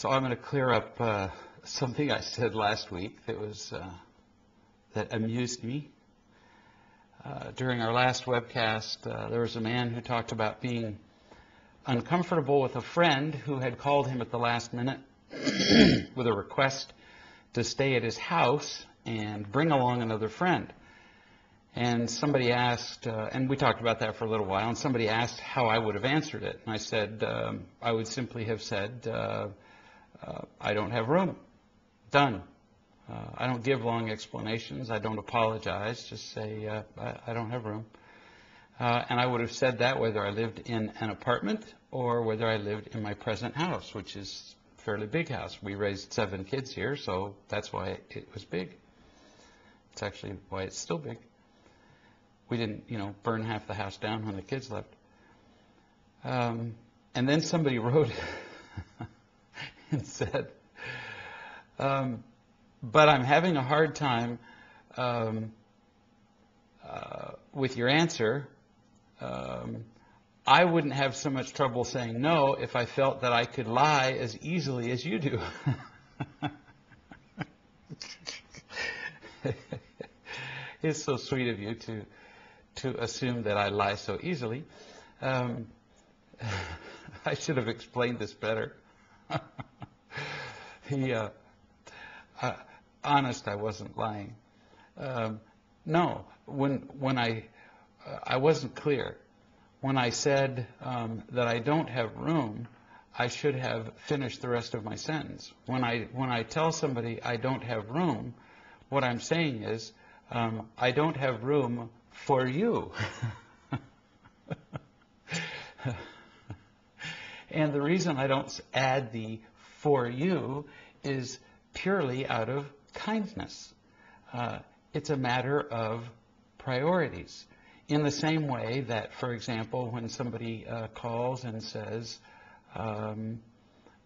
So I'm going to clear up something I said last week that amused me. During our last webcast, there was a man who talked about being uncomfortable with a friend who had called him at the last minute with a request to stay at his house and bring along another friend. And somebody asked, and we talked about that for a little while, and somebody asked how I would have answered it. And I said, I would simply have said, I don't have room. Done. I don't give long explanations. I don't apologize. Just say, I don't have room. And I would have said that whether I lived in an apartment or whether I lived in my present house, which is a fairly big house. We raised 7 kids here, so that's why it was big. It's actually why it's still big. We didn't, burn half the house down when the kids left. And then somebody wrote and said, but I'm having a hard time with your answer. I wouldn't have so much trouble saying no if I felt that I could lie as easily as you do. It's so sweet of you to assume that I lie so easily. I should have explained this better. Honest, I wasn't lying. No, when I wasn't clear. When I said that I don't have room, I should have finished the rest of my sentence. When I tell somebody I don't have room, what I'm saying is I don't have room for you. And the reason I don't add the for you is purely out of kindness. It's a matter of priorities. In the same way that, for example, when somebody calls and says,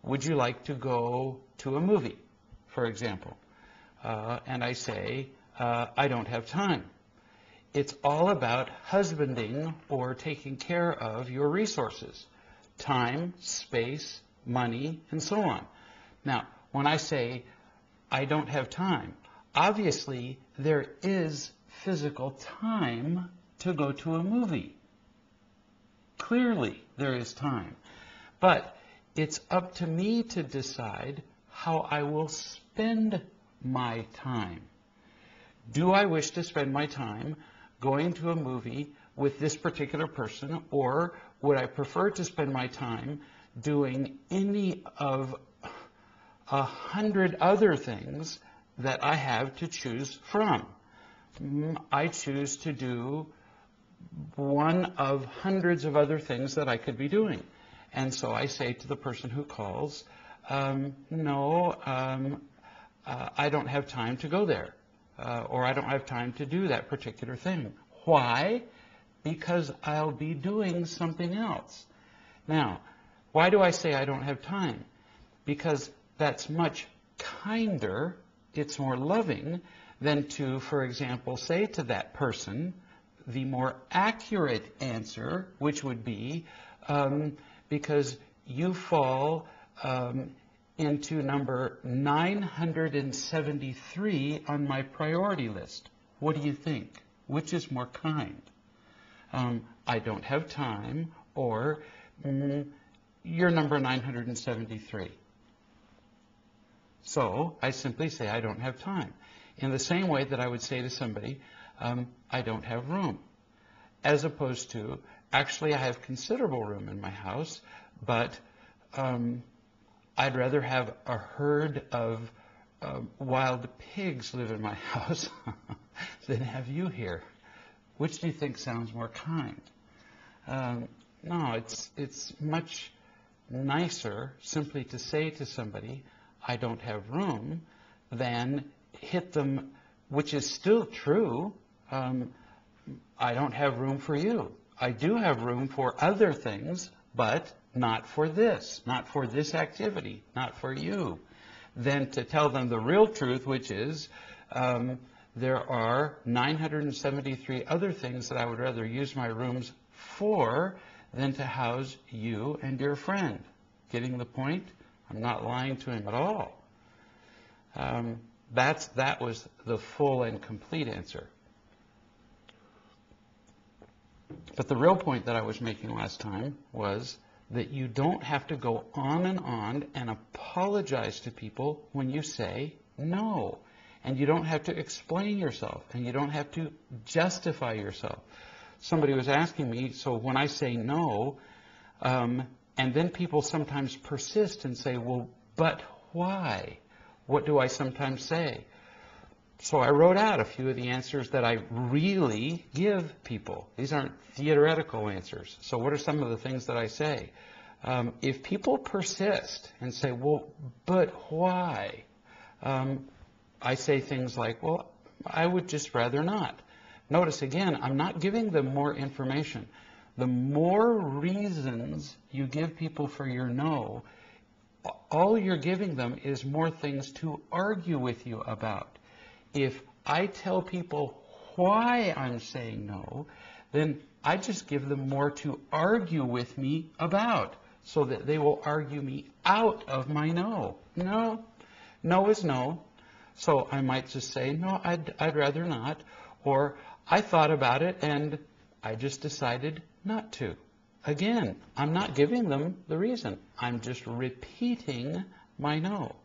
would you like to go to a movie, for example? And I say, I don't have time. It's all about husbanding or taking care of your resources. Time, space, money, and so on. Now, when I say I don't have time, obviously there is physical time to go to a movie. Clearly there is time. But it's up to me to decide how I will spend my time. Do I wish to spend my time going to a movie with this particular person, or would I prefer to spend my time doing any of 100 other things that I have to choose from? I choose to do one of hundreds of other things that I could be doing. And so I say to the person who calls, no, I don't have time to go there, or I don't have time to do that particular thing. Why? Because I'll be doing something else. Now, why do I say I don't have time? Because that's much kinder, it's more loving than to, for example, say to that person the more accurate answer, which would be, because you fall into number 973 on my priority list. What do you think? Which is more kind? I don't have time, or you're number 973. So I simply say I don't have time. In the same way that I would say to somebody, I don't have room. As opposed to, actually I have considerable room in my house, but I'd rather have a herd of wild pigs live in my house than have you here. Which do you think sounds more kind? No, it's much nicer simply to say to somebody, I don't have room, than hit them, which is still true. I don't have room for you. I do have room for other things, but not for this activity, not for you. Then to tell them the real truth, which is, there are 973 other things that I would rather use my rooms for than to house you and your friend. Getting the point? I'm not lying to him at all. That was the full and complete answer. But the real point that I was making last time was that you don't have to go on and apologize to people when you say no. And you don't have to explain yourself, and you don't have to justify yourself. Somebody was asking me, so when I say no, and then people sometimes persist and say, well, but why? What do I sometimes say? So I wrote out a few of the answers that I really give people. These aren't theoretical answers. So what are some of the things that I say? If people persist and say, well, but why? I say things like, well, I would just rather not. Notice again, I'm not giving them more information. The more reasons you give people for your no, all you're giving them is more things to argue with you about. If I tell people why I'm saying no, then I just give them more to argue with me about, so that they will argue me out of my no. No. No is no. So I might just say, no, I'd rather not. Or I thought about it and I just decided not to. Again, I'm not giving them the reason. I'm just repeating my no.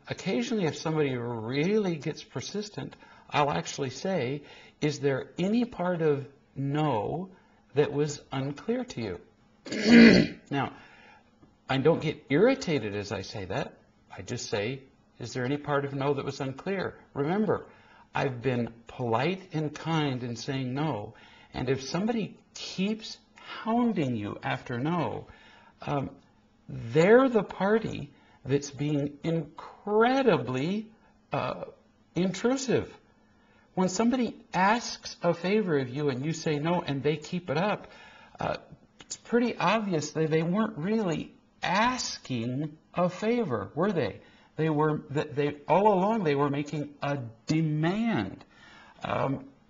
Occasionally, if somebody really gets persistent, I'll actually say, is there any part of no that was unclear to you? Now, I don't get irritated as I say that. I just say, is there any part of no that was unclear? Remember, I've been polite and kind in saying no, and if somebody keeps hounding you after no, they're the party that's being incredibly intrusive. When somebody asks a favor of you and you say no and they keep it up, it's pretty obvious that they weren't really asking a favor, were they? They all along they were making a demand.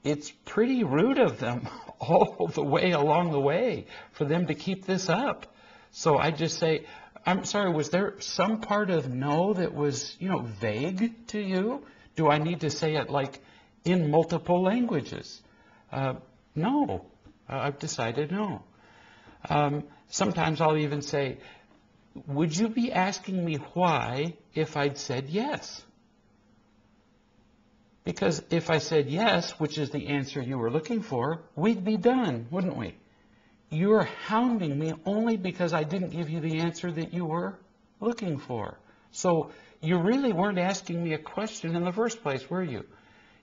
It's pretty rude of them all the way along the way for them to keep this up. So I just say, I'm sorry, was there some part of no that was, vague to you? Do I need to say it like in multiple languages? No. I've decided no. Sometimes I'll even say, would you be asking me why if I'd said yes? Because if I said yes, which is the answer you were looking for, we'd be done, wouldn't we? You're hounding me only because I didn't give you the answer that you were looking for. So you really weren't asking me a question in the first place, were you?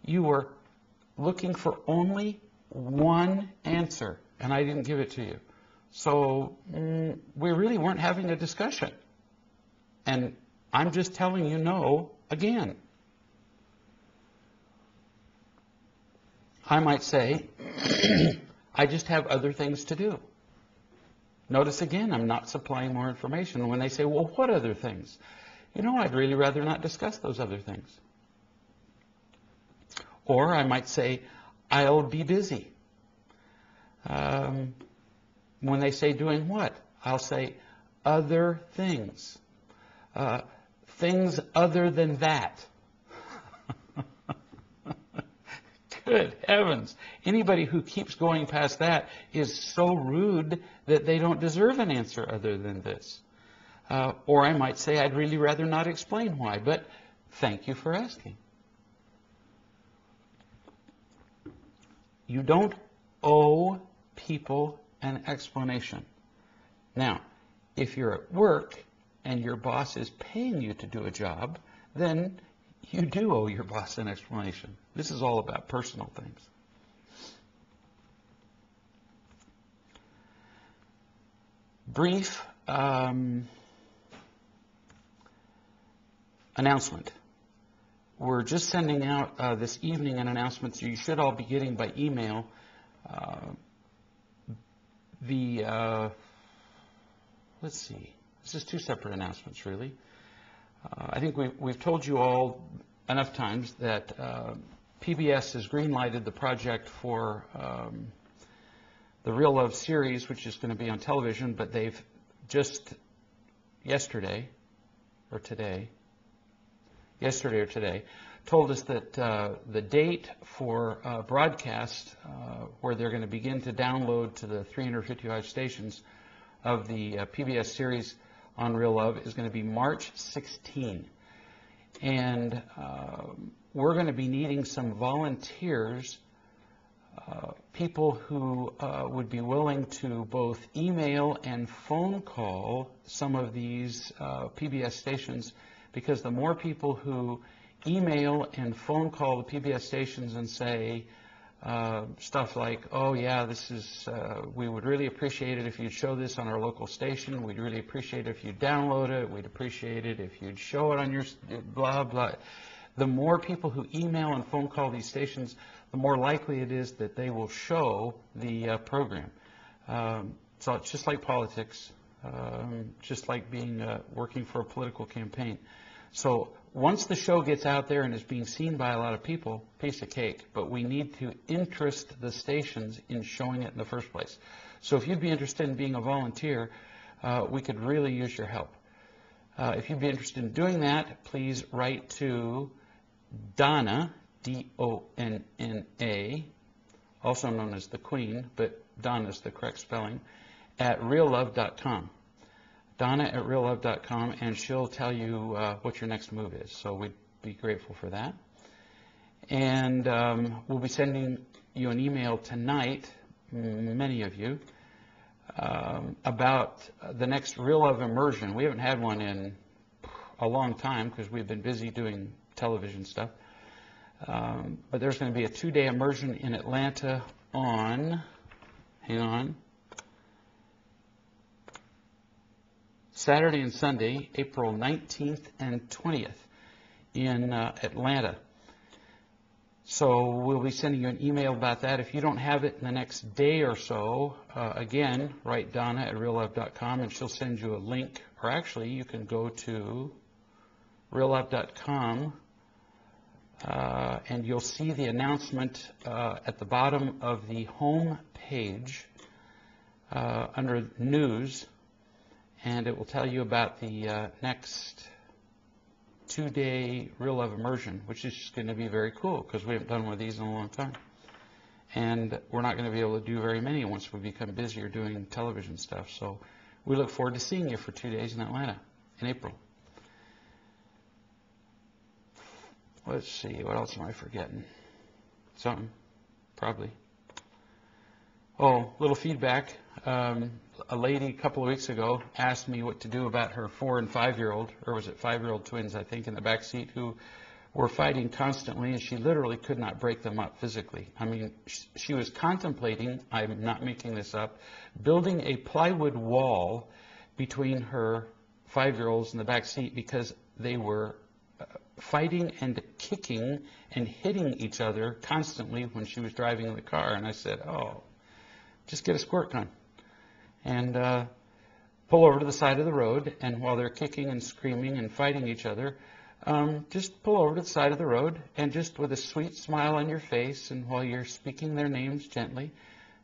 You were looking for only one answer, and I didn't give it to you. So we really weren't having a discussion. And I'm just telling you no again. I might say, I just have other things to do. Notice again, I'm not supplying more information. When they say, well, what other things? I'd really rather not discuss those other things. Or I might say, I'll be busy. When they say doing what? I'll say other things. Things other than that. Good heavens. Anybody who keeps going past that is so rude that they don't deserve an answer other than this. Or I might say, I'd really rather not explain why, but thank you for asking. You don't owe people an explanation. Now, if you're at work and your boss is paying you to do a job, then you do owe your boss an explanation. This is all about personal things. Brief announcement. We're just sending out this evening an announcement, so you should all be getting by email let's see, this is two separate announcements really. I think we've told you all enough times that PBS has green-lighted the project for the Real Love series, which is going to be on television, but they've just yesterday or today, told us that the date for broadcast, where they're going to begin to download to the 355 stations of the PBS series on Real Love, is going to be March 16. And we're going to be needing some volunteers, people who would be willing to both email and phone call some of these PBS stations, because the more people who email and phone call the PBS stations and say stuff like, oh yeah, this is, we would really appreciate it if you'd show this on our local station, we'd really appreciate it if you'd download it, we'd appreciate it if you'd show it on your blah blah. The more people who email and phone call these stations, the more likely it is that they will show the program. So it's just like politics, just like being working for a political campaign. So once the show gets out there and is being seen by a lot of people, piece of cake. But we need to interest the stations in showing it in the first place. So if you'd be interested in being a volunteer, we could really use your help. If you'd be interested in doing that, please write to Donna, D-O-N-N-A, also known as the Queen, but Donna's the correct spelling, at reallove.com. Donna at reallove.com, and she'll tell you what your next move is. So we'd be grateful for that. And we'll be sending you an email tonight, many of you, about the next Real Love immersion. We haven't had one in a long time because we've been busy doing television stuff. But there's going to be a 2-day immersion in Atlanta on, Saturday and Sunday, April 19th and 20th in Atlanta. So we'll be sending you an email about that. If you don't have it in the next day or so, again, write Donna at reallove.com and she'll send you a link. Or actually, you can go to reallove.com and you'll see the announcement at the bottom of the home page under News. And it will tell you about the next 2-day Real Love immersion, which is going to be very cool because we haven't done one of these in a long time. And we're not going to be able to do very many once we become busier doing television stuff. So we look forward to seeing you for 2 days in Atlanta in April. Let's see, what else am I forgetting? Something, probably. Oh, little feedback. A lady a couple of weeks ago asked me what to do about her 4- and 5-year-old, or was it 5-year-old twins, I think, in the back seat, who were fighting constantly, and she literally could not break them up physically. I mean, she was contemplating, I'm not making this up, building a plywood wall between her 5-year-olds in the back seat because they were fighting and kicking and hitting each other constantly when she was driving the car. And I said, oh, just get a squirt gun and pull over to the side of the road, and while they're kicking and screaming and fighting each other, just pull over to the side of the road and just with a sweet smile on your face, and while you're speaking their names gently,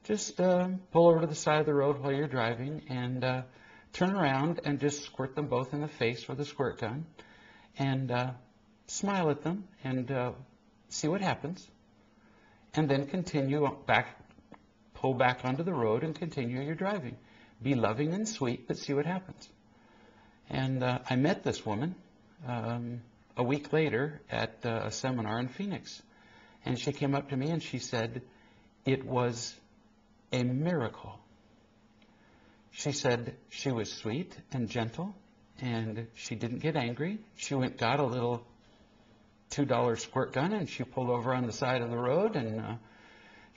just pull over to the side of the road while you're driving and turn around and just squirt them both in the face with a squirt gun and smile at them and see what happens, and then continue back, pull back onto the road and continue your driving. Be loving and sweet, but see what happens. And I met this woman a week later at a seminar in Phoenix. And she came up to me and she said, it was a miracle. She said she was sweet and gentle, and she didn't get angry. She got a little $2 squirt gun, and she pulled over on the side of the road, and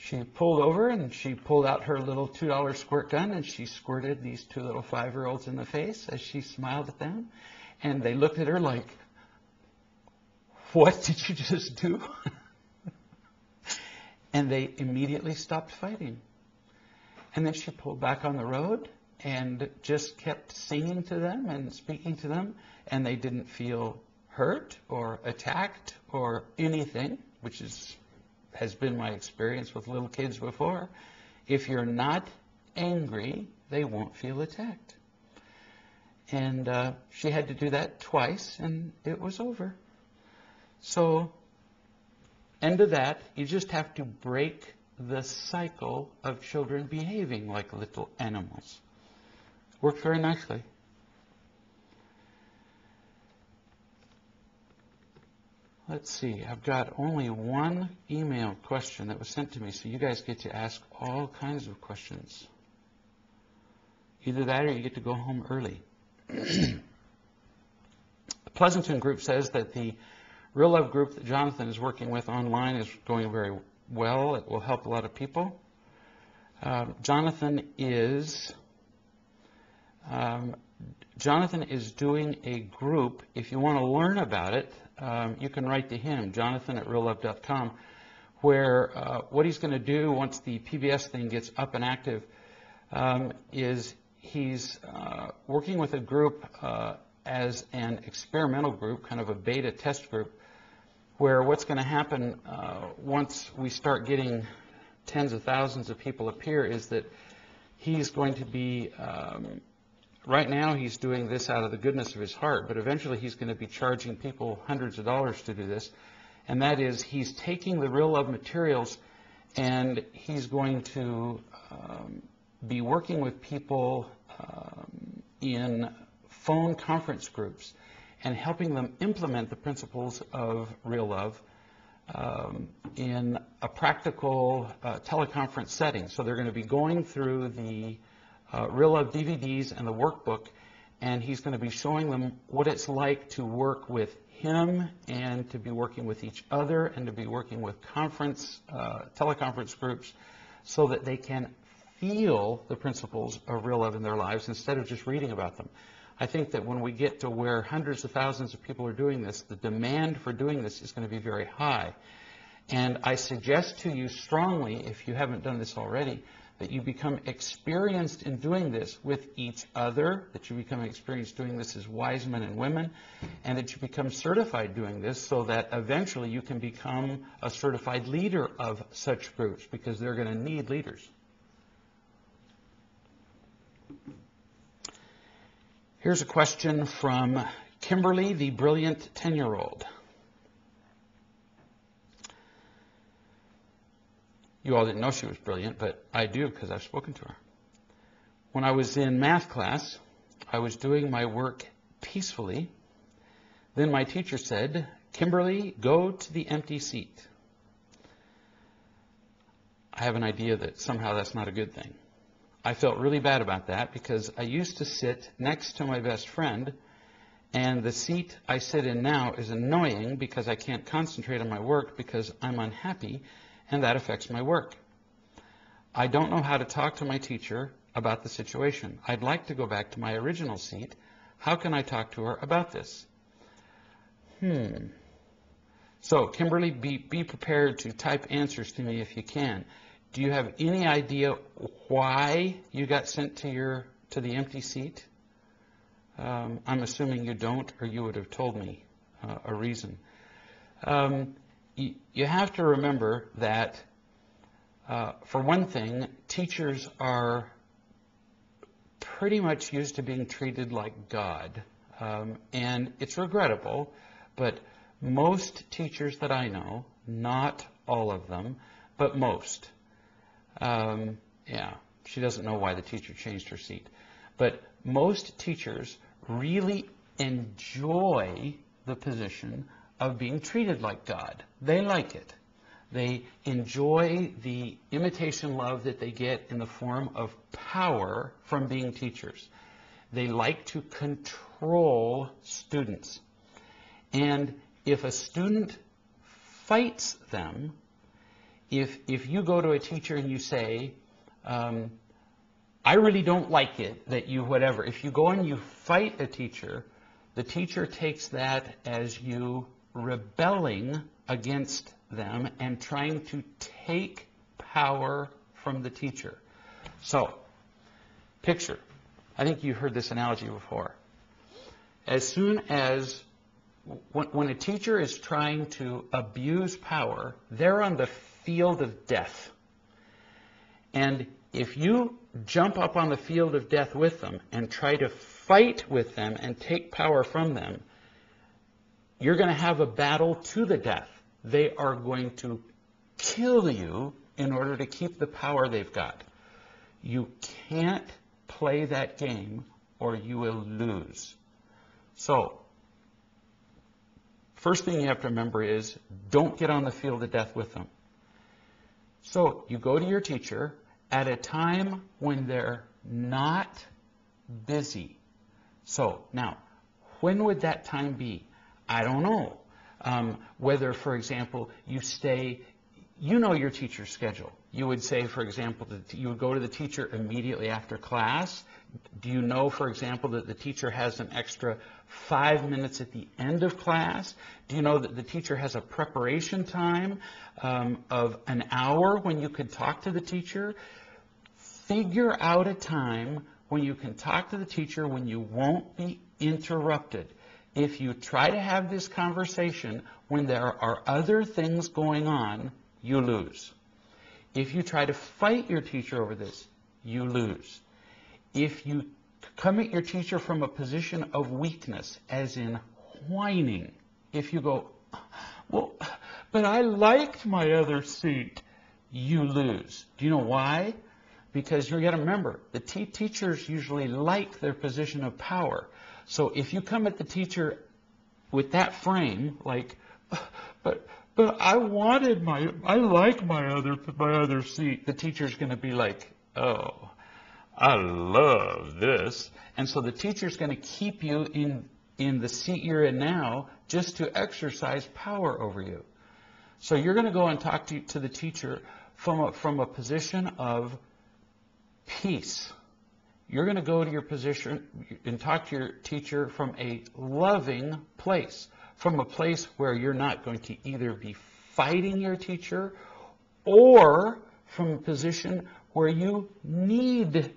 she pulled over and she pulled out her little $2 squirt gun and she squirted these 2 little 5-year-olds in the face as she smiled at them. And they looked at her like, what did you just do? And they immediately stopped fighting. And then she pulled back on the road and just kept singing to them and speaking to them. And they didn't feel hurt or attacked or anything, which has been my experience with little kids before. If you're not angry, they won't feel attacked. And she had to do that twice, and it was over. So, end of that, you just have to break the cycle of children behaving like little animals. Worked very nicely. Let's see, I've got only one email question that was sent to me, so you guys get to ask all kinds of questions. Either that or you get to go home early. The Pleasanton group says that the Real Love group that Jonathan is working with online is going very well. It will help a lot of people. Jonathan is doing a group. If you want to learn about it, you can write to him, jonathan@reallove.com, where what he's going to do once the PBS thing gets up and active is he's working with a group as an experimental group, kind of a beta test group, where what's going to happen once we start getting tens of thousands of people appear is that he's going to be, right now he's doing this out of the goodness of his heart, but eventually he's going to be charging people hundreds of dollars to do this, and that is he's taking the Real Love materials and he's going to be working with people in phone conference groups and helping them implement the principles of Real Love in a practical teleconference setting. So they're going to be going through the Real Love DVDs and the workbook, and he's going to be showing them what it's like to work with him and to be working with each other and to be working with teleconference groups so that they can feel the principles of Real Love in their lives instead of just reading about them. I think that when we get to where hundreds of thousands of people are doing this, the demand for doing this is going to be very high. And I suggest to you strongly, if you haven't done this already, that you become experienced in doing this with each other, that you become experienced doing this as wise men and women, and that you become certified doing this so that eventually you can become a certified leader of such groups, because they're going to need leaders. Here's a question from Kimberly, the brilliant 10-year-old. You all didn't know she was brilliant, but I do because I've spoken to her. When I was in math class, I was doing my work peacefully. Then my teacher said, "Kimberly, go to the empty seat." I have an idea that somehow that's not a good thing. I felt really bad about that because I used to sit next to my best friend, and the seat I sit in now is annoying because I can't concentrate on my work because I'm unhappy, and that affects my work. I don't know how to talk to my teacher about the situation. I'd like to go back to my original seat. How can I talk to her about this? So, Kimberly, be prepared to type answers to me if you can. Do you have any idea why you got sent to the empty seat? I'm assuming you don't, or you would have told me a reason. You have to remember that, for one thing, teachers are pretty much used to being treated like God. And it's regrettable, but most teachers that I know, not all of them, but most, she doesn't know why the teacher changed her seat, but most teachers really enjoy the position of being treated like God. They like it. They enjoy the imitation love that they get in the form of power from being teachers. They like to control students. And if a student fights them, if you go to a teacher and you say, I really don't like it that you whatever, if you go and you fight a teacher, the teacher takes that as you rebelling against them and trying to take power from the teacher. So, picture. I think you've heard this analogy before. As soon as, when a teacher is trying to abuse power, they're on the field of death. And if you jump up on the field of death with them and try to fight with them and take power from them, you're going to have a battle to the death. They are going to kill you in order to keep the power they've got. You can't play that game or you will lose. So, first thing you have to remember is don't get on the field of death with them. So, you go to your teacher at a time when they're not busy. So, now, when would that time be? I don't know. Whether, for example, you stay, you know your teacher's schedule. You would say, for example, that you would go to the teacher immediately after class. Do you know, for example, that the teacher has an extra 5 minutes at the end of class? Do you know that the teacher has a preparation time of an hour when you could talk to the teacher? Figure out a time when you can talk to the teacher when you won't be interrupted. If you try to have this conversation when there are other things going on, you lose. If you try to fight your teacher over this, you lose. If you come at your teacher from a position of weakness, as in whining, if you go, well, but I liked my other seat, you lose. Do you know why? Because you've got to remember, the teachers usually like their position of power. So if you come at the teacher with that frame, like, but I like my other seat, the teacher's going to be like, oh, I love this. And so the teacher's going to keep you in the seat you're in now just to exercise power over you. So you're going to go and talk to the teacher from a position of peace. You're going to go to your position and talk to your teacher from a loving place, from a place where you're not going to either be fighting your teacher or from a position where you need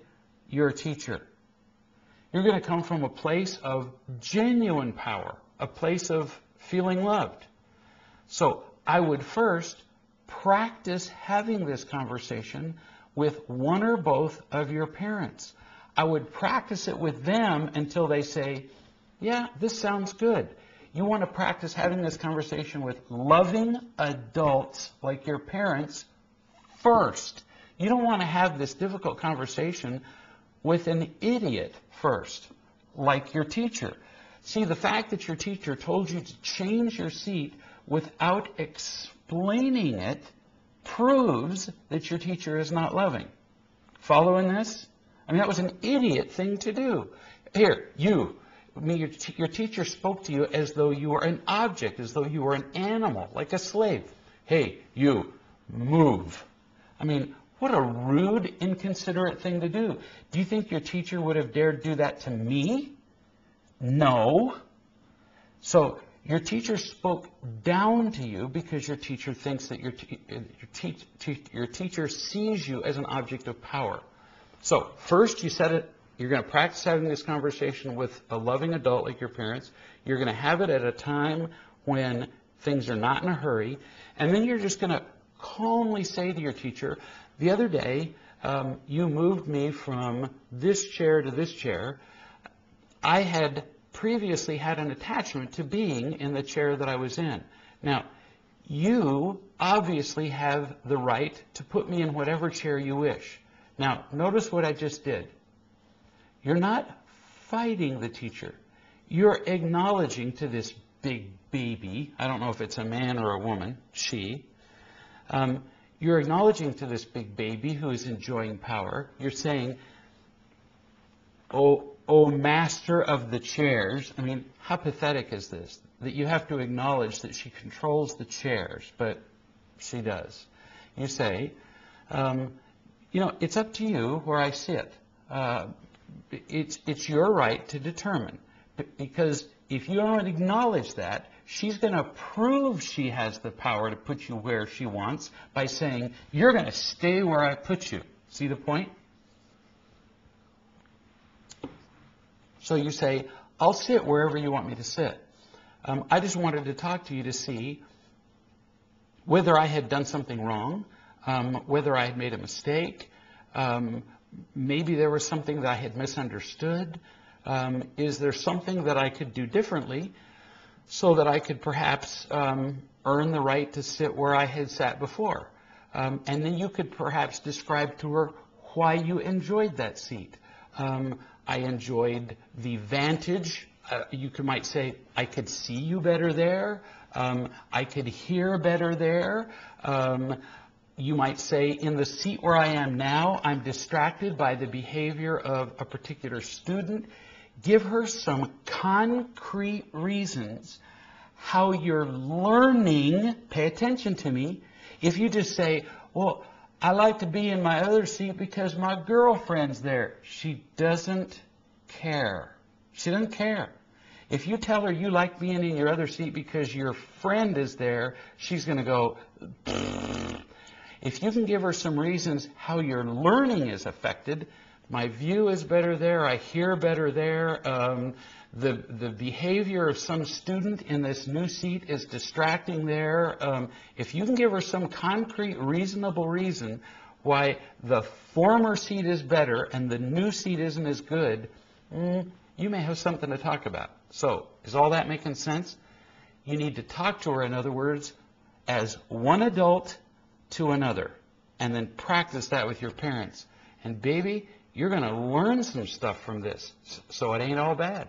your teacher. You're going to come from a place of genuine power, a place of feeling loved. So I would first practice having this conversation with one or both of your parents. I would practice it with them until they say, yeah, this sounds good. You want to practice having this conversation with loving adults like your parents first. You don't want to have this difficult conversation with an idiot first, like your teacher. See, the fact that your teacher told you to change your seat without explaining it proves that your teacher is not loving. Following this? I mean, that was an idiot thing to do. Here, your teacher spoke to you as though you were an object, as though you were an animal, like a slave. Hey, you, move. I mean, what a rude, inconsiderate thing to do. Do you think your teacher would have dared do that to me? No. So your teacher spoke down to you because your teacher thinks that your teacher sees you as an object of power. So first you said it, you're going to practice having this conversation with a loving adult like your parents. You're going to have it at a time when things are not in a hurry. And then you're just going to calmly say to your teacher, the other day you moved me from this chair to this chair. I had previously had an attachment to being in the chair that I was in. Now, you obviously have the right to put me in whatever chair you wish. Now, notice what I just did. You're not fighting the teacher. You're acknowledging to this big baby, I don't know if it's a man or a woman, she, you're acknowledging to this big baby who is enjoying power. You're saying, oh, master of the chairs. I mean, how pathetic is this? That you have to acknowledge that she controls the chairs, but she does. You say, it's up to you where I sit. It's your right to determine. Because if you don't acknowledge that, she's going to prove she has the power to put you where she wants by saying, you're going to stay where I put you. See the point? So you say, I'll sit wherever you want me to sit. I just wanted to talk to you to see whether I had done something wrong, whether I had made a mistake, Maybe there was something that I had misunderstood. Is there something that I could do differently so that I could perhaps earn the right to sit where I had sat before? And then you could perhaps describe to her why you enjoyed that seat. I enjoyed the vantage. You might say, I could see you better there. I could hear better there. You might say, in the seat where I am now, I'm distracted by the behavior of a particular student. Give her some concrete reasons how you're learning. Pay attention to me. If you just say, well, I like to be in my other seat because my girlfriend's there. She doesn't care. She doesn't care. If you tell her you like being in your other seat because your friend is there, she's going to go, pfft. If you can give her some reasons how your learning is affected, my view is better there, I hear better there, the behavior of some student in this new seat is distracting there. If you can give her some concrete, reasonable reason why the former seat is better and the new seat isn't as good, you may have something to talk about. So, is all that making sense? You need to talk to her, in other words, as one adult to another, and then practice that with your parents. And baby, you're going to learn some stuff from this, so it ain't all bad.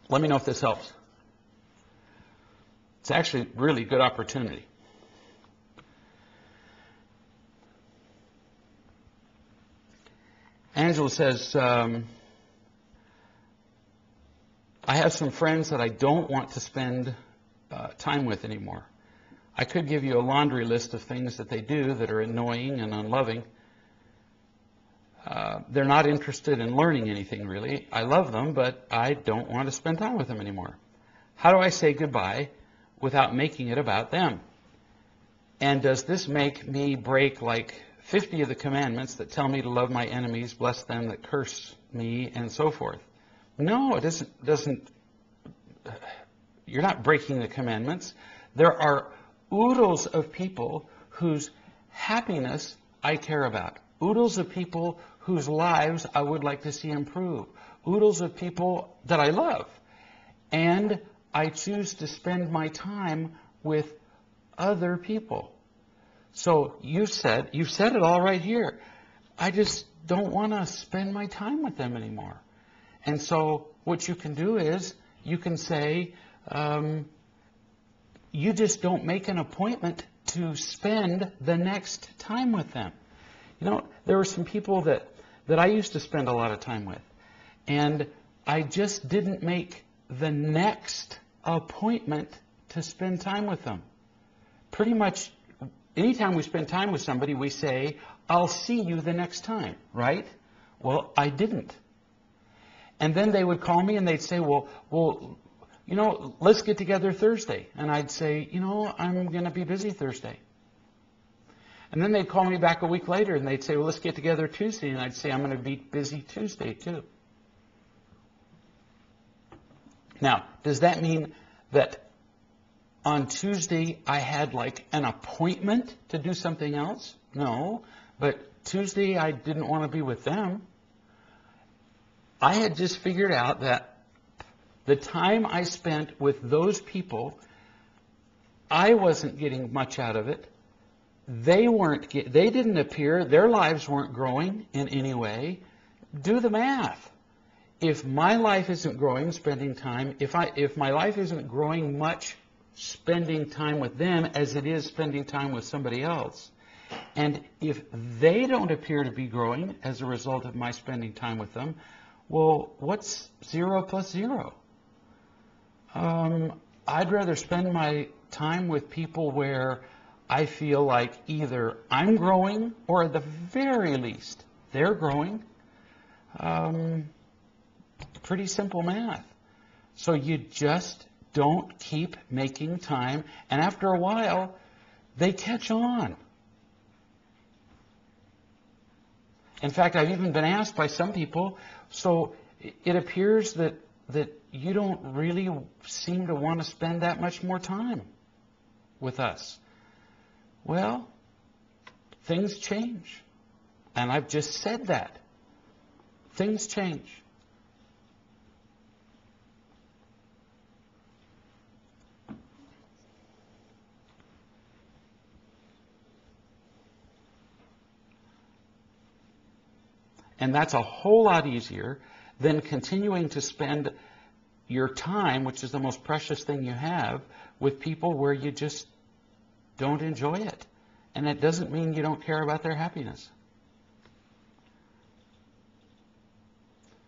Let me know if this helps. It's actually a really good opportunity. Angela says, I have some friends that I don't want to spend time with anymore. I could give you a laundry list of things that they do that are annoying and unloving. They're not interested in learning anything, really. I love them, but I don't want to spend time with them anymore. How do I say goodbye without making it about them? And does this make me break like 50 of the commandments that tell me to love my enemies, bless them that curse me, and so forth? No, it doesn't. You're not breaking the commandments. There are oodles of people whose happiness I care about. Oodles of people whose lives I would like to see improve. Oodles of people that I love. And I choose to spend my time with other people. So you've said it all right here. I just don't want to spend my time with them anymore. And so what you can do is you can say, you just don't make an appointment to spend the next time with them. You know, there were some people that I used to spend a lot of time with, and I just didn't make the next appointment to spend time with them. Pretty much anytime we spend time with somebody, we say, I'll see you the next time, right? Well, I didn't. And then they would call me and they'd say, well, you know, let's get together Thursday. And I'd say, you know, I'm going to be busy Thursday. And then they'd call me back a week later and they'd say, well, let's get together Tuesday. And I'd say, I'm going to be busy Tuesday too. Now, does that mean that on Tuesday I had like an appointment to do something else? No, but Tuesday I didn't want to be with them. I had just figured out that the time I spent with those people, I wasn't getting much out of it. They didn't appear, their lives weren't growing in any way. Do the math. If my life isn't growing, spending time, if my life isn't growing much, spending time with them as it is spending time with somebody else, and if they don't appear to be growing as a result of my spending time with them, well, what's 0 plus 0? I'd rather spend my time with people where I feel like either I'm growing or at the very least they're growing. Pretty simple math. So you just don't keep making time, and after a while they catch on. In fact, I've even been asked by some people, so it appears that you don't really seem to want to spend that much more time with us. Well, things change. And I've just said that. Things change. And that's a whole lot easier than continuing to spend your time, which is the most precious thing you have, with people where you just don't enjoy it. And it doesn't mean you don't care about their happiness.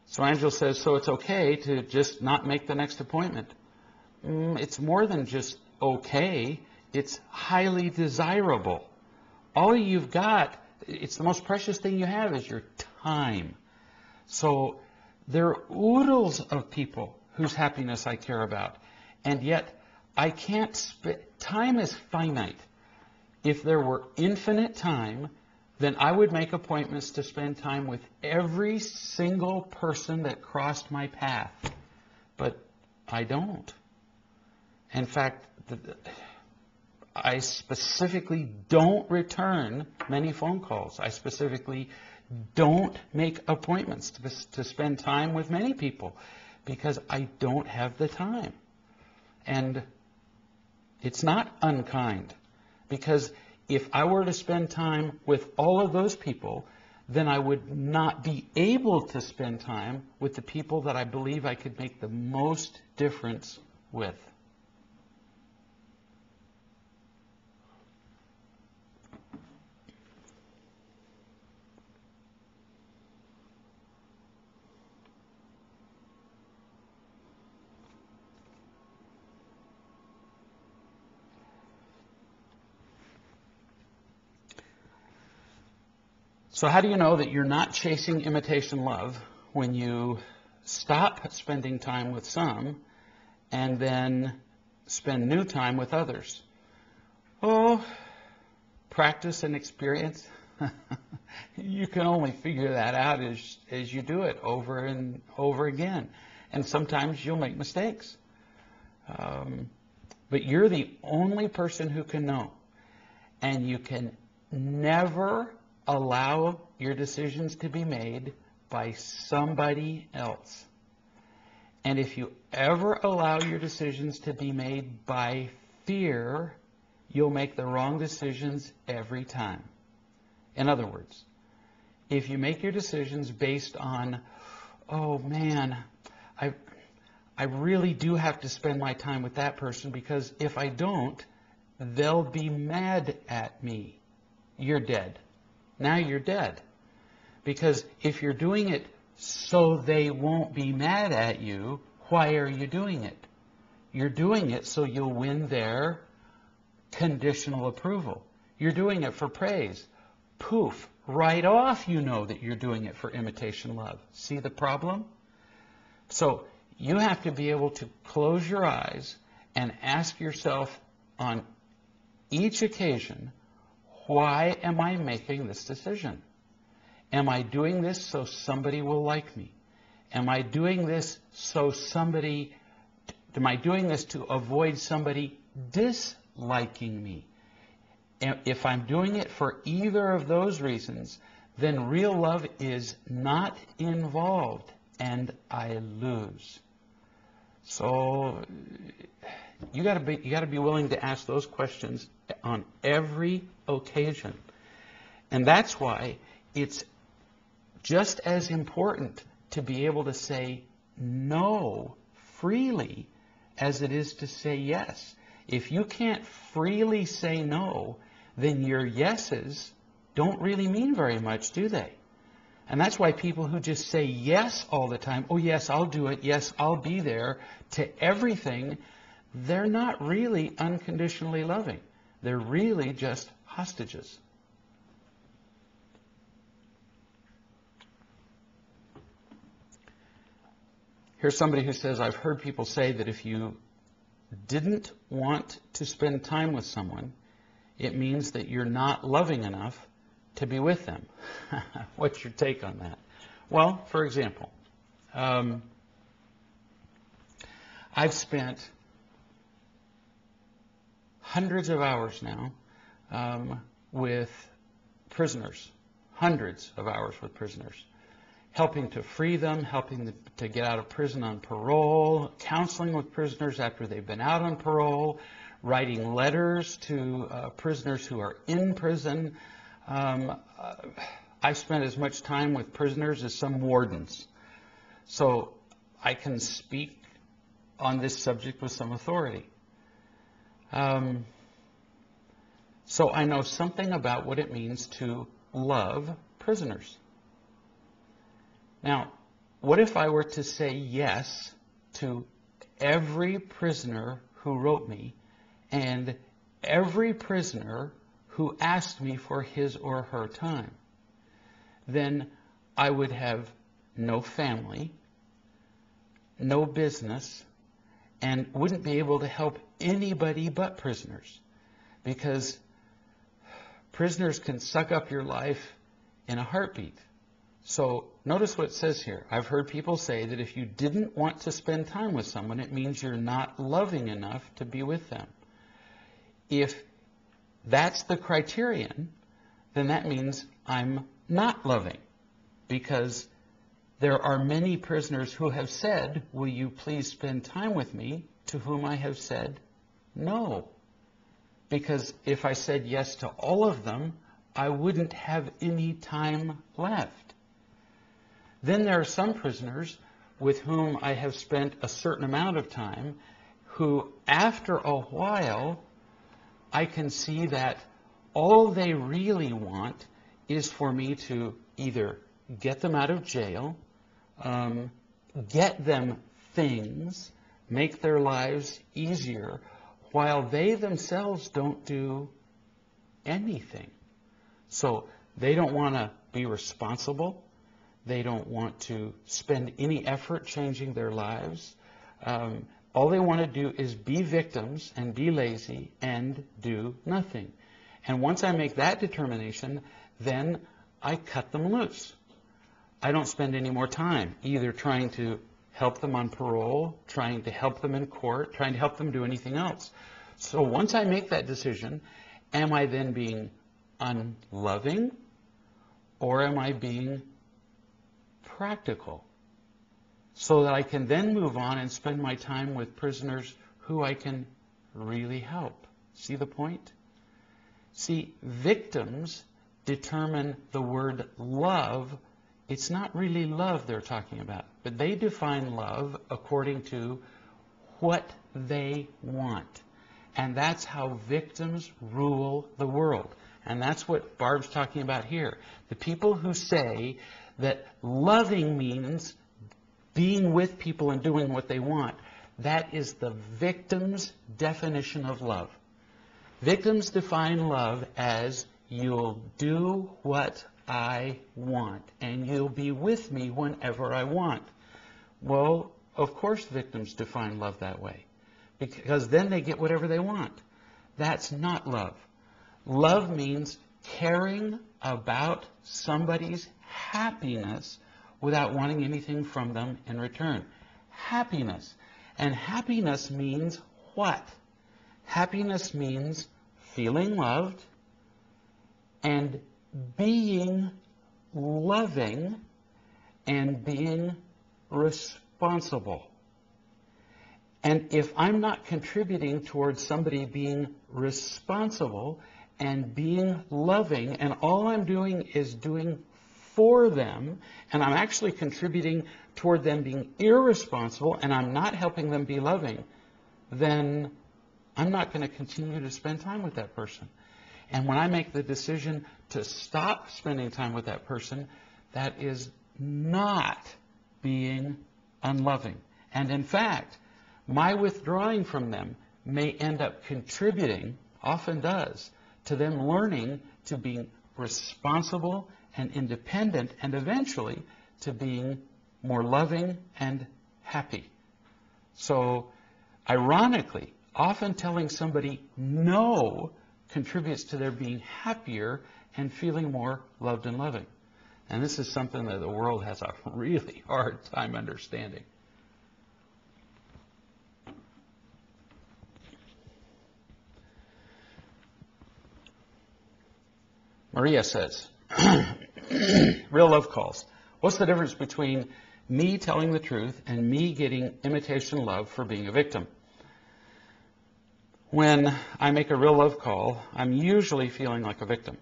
So Angela says, so it's okay to just not make the next appointment. It's more than just okay. It's highly desirable. All you've got, it's the most precious thing you have is your time. So there are oodles of people whose happiness I care about. And yet I can't time is finite. If there were infinite time, then I would make appointments to spend time with every single person that crossed my path. But I don't. In fact, I specifically don't return many phone calls. I specifically don't make appointments to spend time with many people because I don't have the time. And it's not unkind, because if I were to spend time with all of those people, then I would not be able to spend time with the people that I believe I could make the most difference with. So how do you know that you're not chasing imitation love when you stop spending time with some and then spend new time with others? Oh, practice and experience. You can only figure that out as you do it over and over again. And sometimes you'll make mistakes. But you're the only person who can know. And you can never allow your decisions to be made by somebody else. And if you ever allow your decisions to be made by fear, you'll make the wrong decisions every time. In other words, if you make your decisions based on, oh man, I really do have to spend my time with that person because if I don't, they'll be mad at me. You're dead. Now you're dead. Because if you're doing it so they won't be mad at you, why are you doing it? You're doing it so you'll win their conditional approval. You're doing it for praise. Poof, right off you know that you're doing it for imitation love. See the problem? So you have to be able to close your eyes and ask yourself on each occasion, why am I making this decision? Am I doing this so somebody will like me? Am I doing this am I doing this to avoid somebody disliking me? If I'm doing it for either of those reasons, then real love is not involved and I lose. So you got to be willing to ask those questions on every occasion. And that's why it's just as important to be able to say no freely as it is to say yes. If you can't freely say no, then your yeses don't really mean very much, do they? And that's why people who just say yes all the time, oh yes, I'll do it, yes, I'll be there, to everything, they're not really unconditionally loving. They're really just hostages. Here's somebody who says, I've heard people say that if you didn't want to spend time with someone, it means that you're not loving enough to be with them. What's your take on that? Well, for example, I've spent hundreds of hours now with prisoners, hundreds of hours with prisoners, helping to free them, helping to get out of prison on parole, counseling with prisoners after they've been out on parole, writing letters to prisoners who are in prison. I spent as much time with prisoners as some wardens. So I can speak on this subject with some authority. So I know something about what it means to love prisoners. Now, what if I were to say yes to every prisoner who wrote me and every prisoner who asked me for his or her time? Then I would have no family, no business, and wouldn't be able to help anybody but prisoners, because prisoners can suck up your life in a heartbeat. So notice what it says here. I've heard people say that if you didn't want to spend time with someone, it means you're not loving enough to be with them. If that's the criterion, then that means I'm not loving, because there are many prisoners who have said, "Will you please spend time with me?" to whom I have said no. Because if I said yes to all of them, I wouldn't have any time left. Then there are some prisoners with whom I have spent a certain amount of time who, after a while, I can see that all they really want is for me to either get them out of jail, get them things, make their lives easier, while they themselves don't do anything. So they don't want to be responsible. They don't want to spend any effort changing their lives. All they want to do is be victims and be lazy and do nothing. And once I make that determination, then I cut them loose. I don't spend any more time either trying to help them on parole, trying to help them in court, trying to help them do anything else. So once I make that decision, am I then being unloving, or am I being practical, so that I can then move on and spend my time with prisoners who I can really help? See the point? See, victims determine the word love. It's not really love they're talking about, but they define love according to what they want. And that's how victims rule the world. And that's what Barb's talking about here. The people who say that loving means being with people and doing what they want, that is the victim's definition of love. Victims define love as, you'll do what I want, and you'll be with me whenever I want. Well, of course victims define love that way, because then they get whatever they want. That's not love. Love means caring about somebody's happiness without wanting anything from them in return. Happiness. And happiness means what? Happiness means feeling loved and being loving and being responsible. And if I'm not contributing towards somebody being responsible and being loving, and all I'm doing is doing for them, and I'm actually contributing toward them being irresponsible, and I'm not helping them be loving, then I'm not going to continue to spend time with that person. And when I make the decision to stop spending time with that person, that is not being unloving. And in fact, my withdrawing from them may end up contributing, often does, to them learning to be responsible and independent, and eventually to being more loving and happy. So, ironically, often telling somebody no contributes to their being happier and feeling more loved and loving. And this is something that the world has a really hard time understanding. Maria says, real love calls. What's the difference between me telling the truth and me getting imitation love for being a victim? When I make a real love call, I'm usually feeling like a victim.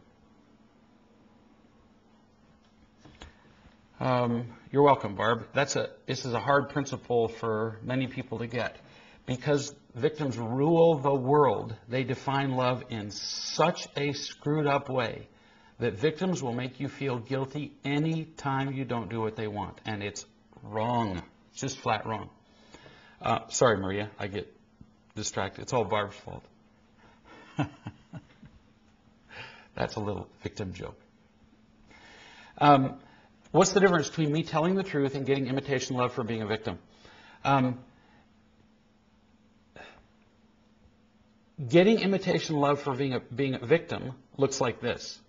You're welcome, Barb. This is a hard principle for many people to get. Because victims rule the world, they define love in such a screwed up way that victims will make you feel guilty any time you don't do what they want. And it's wrong. It's just flat wrong. Sorry, Maria, I get distracted. It's all Barb's fault. That's a little victim joke. What's the difference between me telling the truth and getting imitation love for being a victim? Getting imitation love for being a victim looks like this.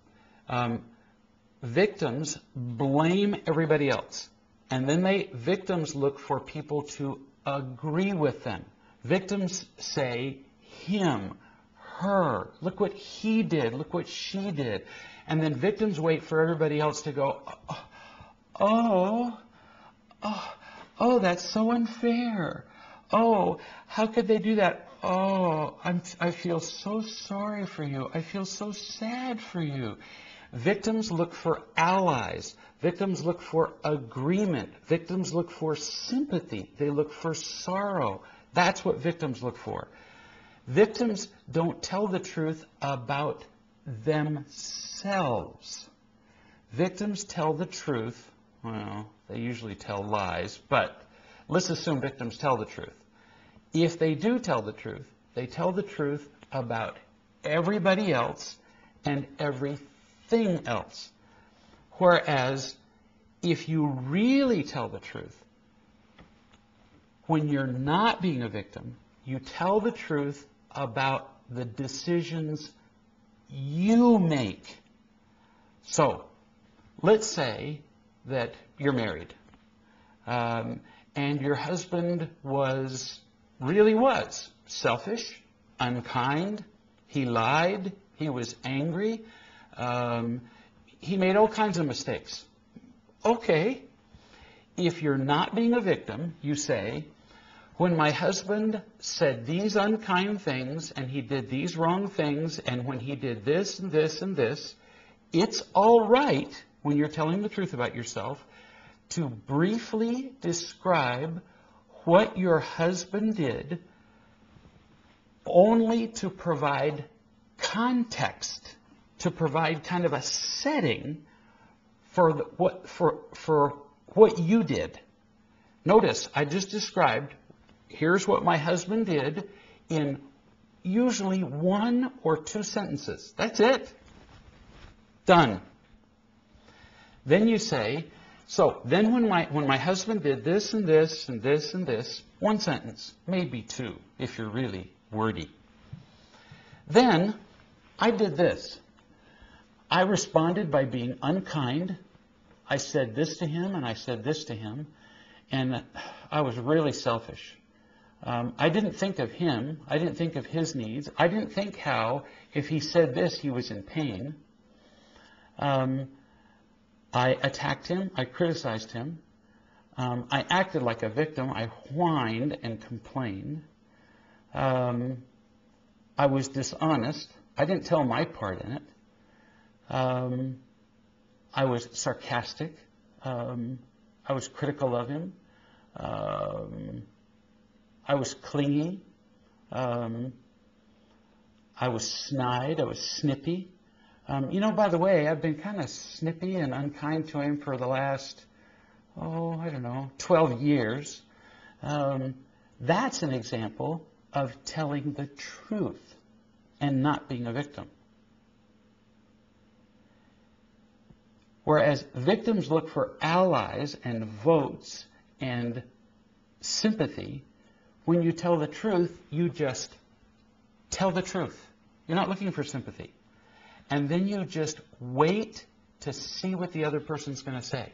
Victims blame everybody else. And then victims look for people to agree with them. Victims say, him, her, look what he did, look what she did. And then victims wait for everybody else to go, oh, that's so unfair. Oh, how could they do that? Oh, I feel so sorry for you. I feel so sad for you. Victims look for allies. Victims look for agreement. Victims look for sympathy. They look for sorrow. That's what victims look for. Victims don't tell the truth about themselves. Victims tell the truth. Well, they usually tell lies, but let's assume victims tell the truth. If they do tell the truth, they tell the truth about everybody else and everything else. Whereas, if you really tell the truth, when you're not being a victim, you tell the truth about the decisions you make. So, let's say that you're married, and your husband really was selfish, unkind, he lied, he was angry, he made all kinds of mistakes. Okay, if you're not being a victim, you say, when my husband said these unkind things, and he did these wrong things, and when he did this and this and this, it's all right, when you're telling the truth about yourself, to briefly describe what your husband did, only to provide context, to provide kind of a setting for what you did. Notice, I just described, here's what my husband did in usually 1 or 2 sentences. That's it. Done. Then you say, so then when my husband did this and this and this and this, 1 sentence, maybe 2, if you're really wordy. Then I did this. I responded by being unkind. I said this to him and I said this to him, and I was really selfish. I didn't think of him. I didn't think of his needs. I didn't think how, if he said this, he was in pain. I attacked him. I criticized him. I acted like a victim. I whined and complained. I was dishonest. I didn't tell my part in it. I was sarcastic. I was critical of him. I was clingy. I was snide. I was snippy. By the way, I've been kind of snippy and unkind to him for the last, 12 years. That's an example of telling the truth and not being a victim. Whereas victims look for allies and votes and sympathy, when you tell the truth, you just tell the truth. You're not looking for sympathy. And then you just wait to see what the other person's going to say.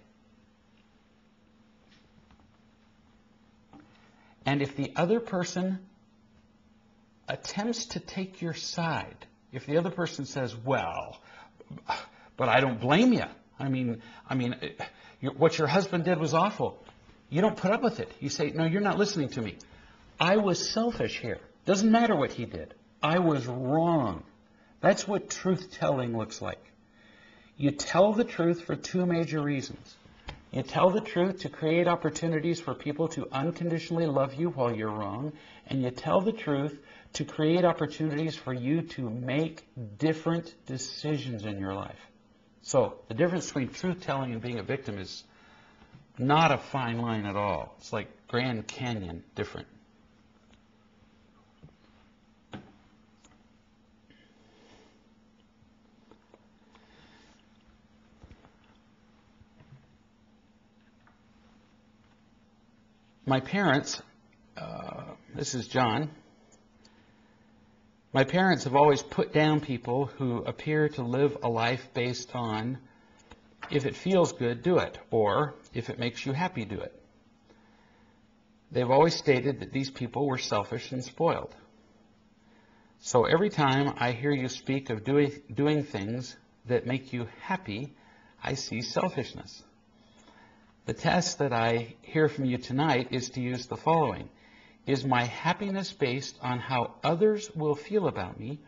And if the other person attempts to take your side, if the other person says, well, but I don't blame you. What your husband did was awful. You don't put up with it. You say, no, you're not listening to me. I was selfish here. Doesn't matter what he did. I was wrong. That's what truth-telling looks like. You tell the truth for two major reasons. You tell the truth to create opportunities for people to unconditionally love you while you're wrong, and you tell the truth to create opportunities for you to make different decisions in your life. So the difference between truth-telling and being a victim is not a fine line at all. It's like Grand Canyon different. My parents, this is John, my parents have always put down people who appear to live a life based on, if it feels good, do it, or if it makes you happy, do it. They've always stated that these people were selfish and spoiled. So every time I hear you speak of doing things that make you happy, I see selfishness. The test that I hear from you tonight is to use the following. Is my happiness based on how others will feel about me,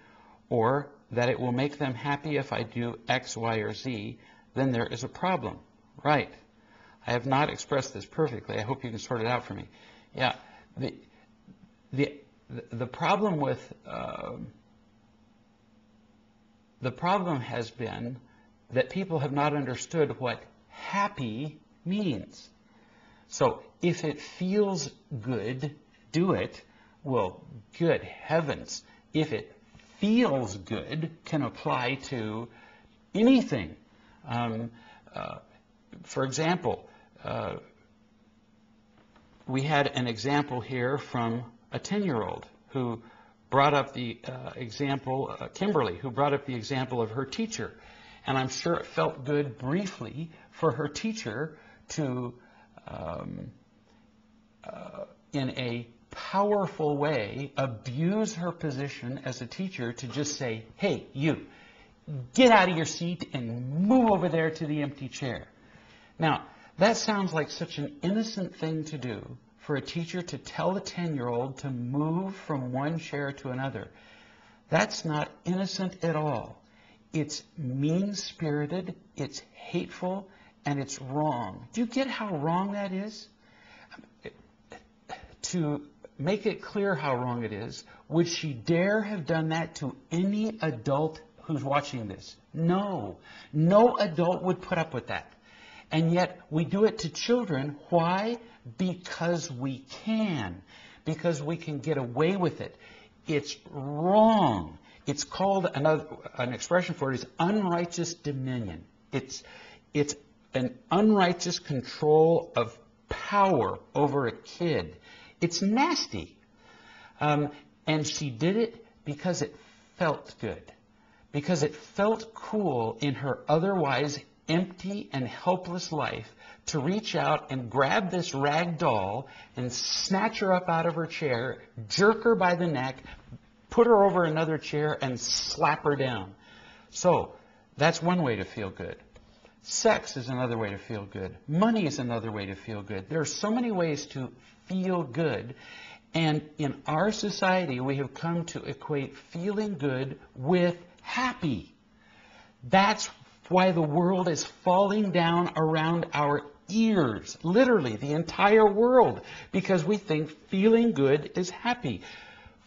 or that it will make them happy if I do X, Y, or Z? Then there is a problem. Right. I have not expressed this perfectly. I hope you can sort it out for me. Yeah. The problem with the problem has been that people have not understood what happy means. So if it feels good, do it. Well, good heavens. If it feels good can apply to anything. For example, we had an example here from a 10-year-old who brought up the example, Kimberly, who brought up the example of her teacher. And I'm sure it felt good briefly for her teacher to, in a powerful way, abuse her position as a teacher to just say, hey, you, get out of your seat and move over there to the empty chair. Now, that sounds like such an innocent thing to do for a teacher to tell a 10-year-old to move from one chair to another. That's not innocent at all. It's mean-spirited, it's hateful, and it's wrong. Do you get how wrong that is? To make it clear how wrong it is, would she dare have done that to any adult who's watching this? No. No adult would put up with that. And yet we do it to children. Why? Because we can. Because we can get away with it. It's wrong. It's called, an expression for it is unrighteous dominion. It's an unrighteous control of power over a kid. It's nasty. And she did it because it felt good. Because it felt cool in her otherwise empty and helpless life to reach out and grab this rag doll and snatch her up out of her chair, jerk her by the neck, put her over another chair, and slap her down. So that's one way to feel good. Sex is another way to feel good. Money is another way to feel good. There are so many ways to feel good. And in our society, we have come to equate feeling good with happy. That's why the world is falling down around our ears, literally the entire world, because we think feeling good is happy.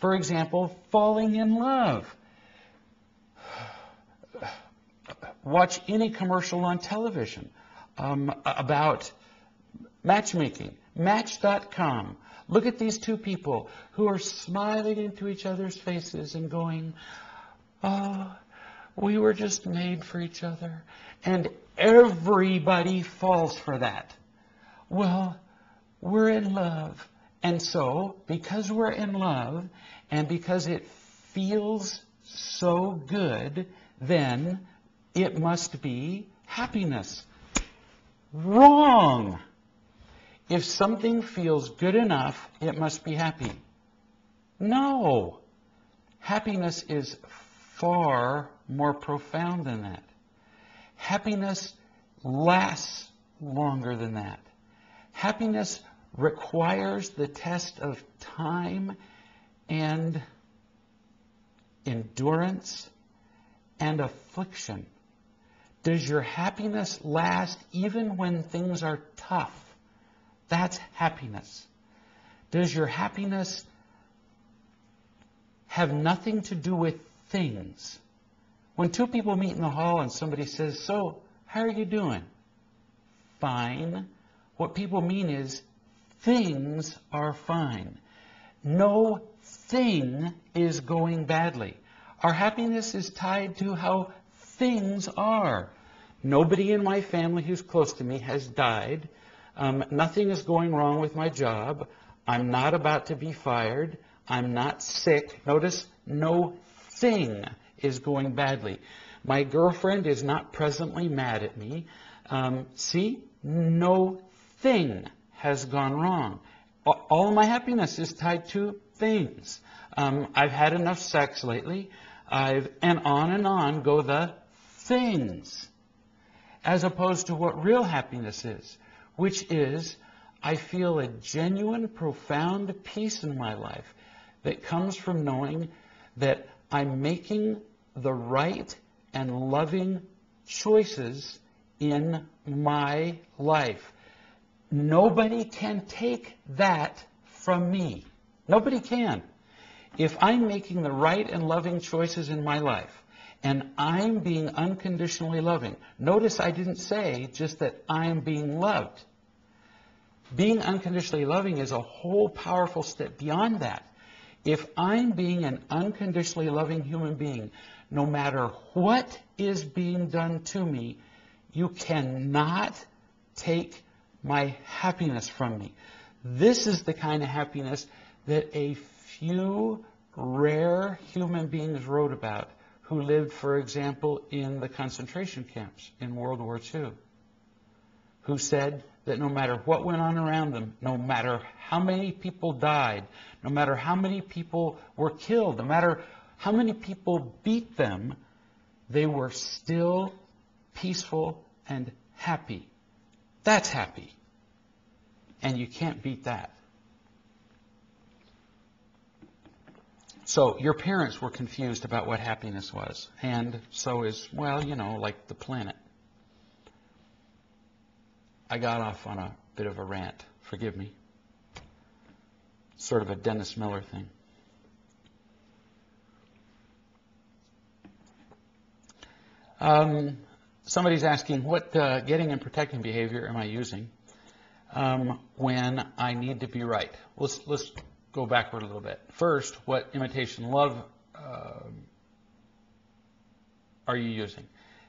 For example, falling in love. Watch any commercial on television about matchmaking. Match.com. Look at these two people who are smiling into each other's faces and going, oh, we were just made for each other. And everybody falls for that. Well, we're in love. And so, because we're in love, and because it feels so good, then it must be happiness. Wrong! If something feels good enough, it must be happy. No! Happiness is far more profound than that. Happiness lasts longer than that. Happiness requires the test of time and endurance and affliction. Does your happiness last even when things are tough? That's happiness. Does your happiness have nothing to do with things? When two people meet in the hall and somebody says, "So, how are you doing?" "Fine." What people mean is, things are fine. No thing is going badly. Our happiness is tied to how things are. Nobody in my family who's close to me has died. Nothing is going wrong with my job. I'm not about to be fired. I'm not sick. Notice, no thing is going badly. My girlfriend is not presently mad at me. See, no thing has gone wrong. All of my happiness is tied to things. I've had enough sex lately. And on go the things. As opposed to what real happiness is, which is, I feel a genuine, profound peace in my life that comes from knowing that I'm making the right and loving choices in my life. Nobody can take that from me. Nobody can. If I'm making the right and loving choices in my life, and I'm being unconditionally loving, notice I didn't say just that I'm being loved. Being unconditionally loving is a whole powerful step beyond that. If I'm being an unconditionally loving human being, no matter what is being done to me, you cannot take my happiness from me. This is the kind of happiness that a few rare human beings wrote about who lived, for example, in the concentration camps in World War II, who said that no matter what went on around them, no matter how many people died, no matter how many people were killed, no matter how many people beat them, they were still peaceful and happy. That's happy. And you can't beat that. So your parents were confused about what happiness was. And so is, well, you know, like the planet. I got off on a bit of a rant. Forgive me. Sort of a Dennis Miller thing. Somebody's asking, what getting and protecting behavior am I using when I need to be right? Let's go backward a little bit. First, what imitation love are you using?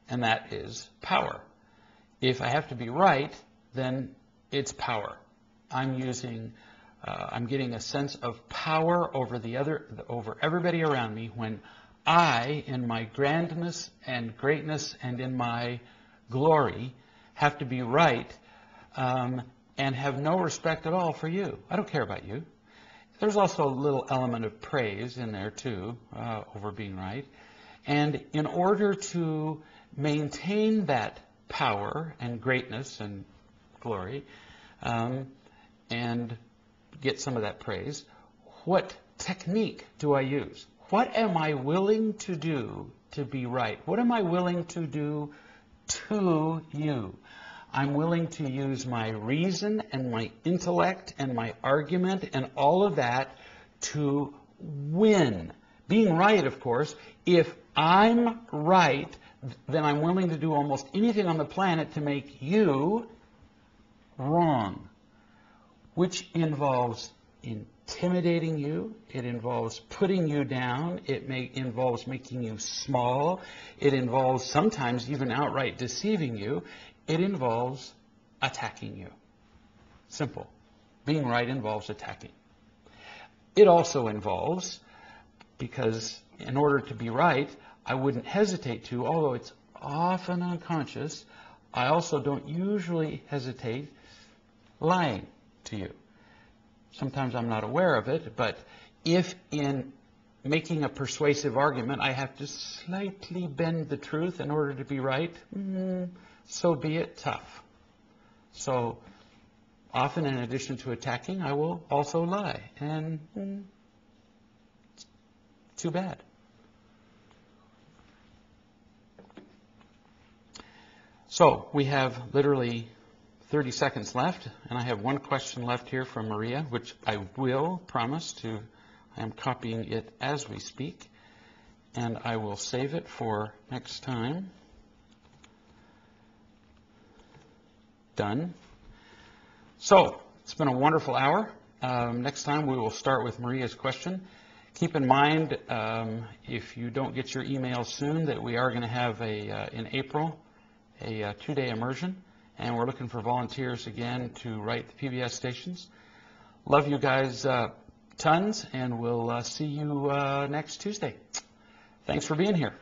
And that is power. If I have to be right, then it's power. I'm getting a sense of power over everybody around me when I, in my grandness and greatness and in my glory, have to be right and have no respect at all for you. I don't care about you. There's also a little element of praise in there too, over being right. And in order to maintain that power and greatness and glory, and get some of that praise, what technique do I use? What am I willing to do to be right? What am I willing to do to you? I'm willing to use my reason and my intellect and my argument and all of that to win. Being right, of course, if I'm right, then I'm willing to do almost anything on the planet to make you wrong, which involves intimidating you, it involves putting you down, involves making you small, it involves sometimes even outright deceiving you, it involves attacking you. Simple. Being right involves attacking. It also involves, because in order to be right, I wouldn't hesitate to, although it's often unconscious, I also don't usually hesitate lying to you. Sometimes I'm not aware of it, but if in making a persuasive argument, I have to slightly bend the truth in order to be right, so be it, tough. So often, in addition to attacking, I will also lie, and too bad. So we have literally 30 seconds left, and I have one question left here from Maria, which I will promise to, I am copying it as we speak, and I will save it for next time. Done. So, it's been a wonderful hour. Next time we will start with Maria's question. Keep in mind, if you don't get your email soon, that we are going to have in April, a 2-day immersion, and we're looking for volunteers again to write the PBS stations. Love you guys tons, and we'll see you next Tuesday. Thanks for being here.